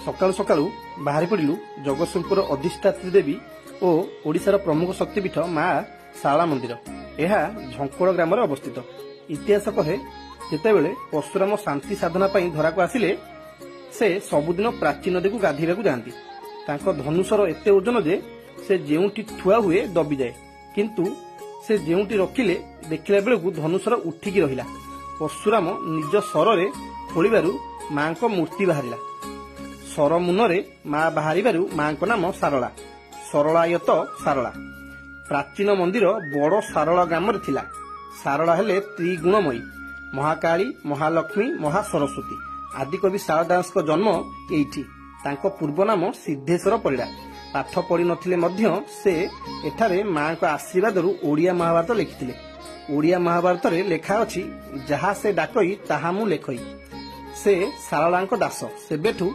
सकाळु सकाळु बाहरी पड़िलु जगतसिंहपुर अधिष्ठात्री देवी और ओडिशार प्रमुख शक्तिपीठ माँ शारला मंदिर। यह झंकड़ ग्राम अवस्थित। इतिहास कहे जितेबले परशुराम शांति साधना धरा को आसिले से सबुदिन प्राची नदी को गाधोवा जाती। धनुषर एते ओजन जे से जेउटी ठुआ हुए दबी जाए, किंतु से जेउटी रखिले देखला बेलू धनुषर उठिकी रहिला। परशुराम निज सर खोलू माँ को मूर्ति बाहरिला। सर मुନରେ माँ बाहर माँ को नाम शारला, सरलायत शारला। प्राचीन मंदिर बड़ शारला ग्राम थिला। शारला हेले त्रिगुणमयी, महाकाली, महालक्ष्मी, महासरस्वती। आदिकवि शारदास जन्म एठी। तांको पूर्व नाम सिद्धेश्वर परिड़ा। पाठ पढ़ी नथिले मध्य से एठारे माँ को आशीर्वाद ओडिया महाभारत लिखिथिले। ओडिया महाभारत रे लेखा अछि, जहा से डाकई ताहा मु लेखई। से शारलांको दास। सेबेठु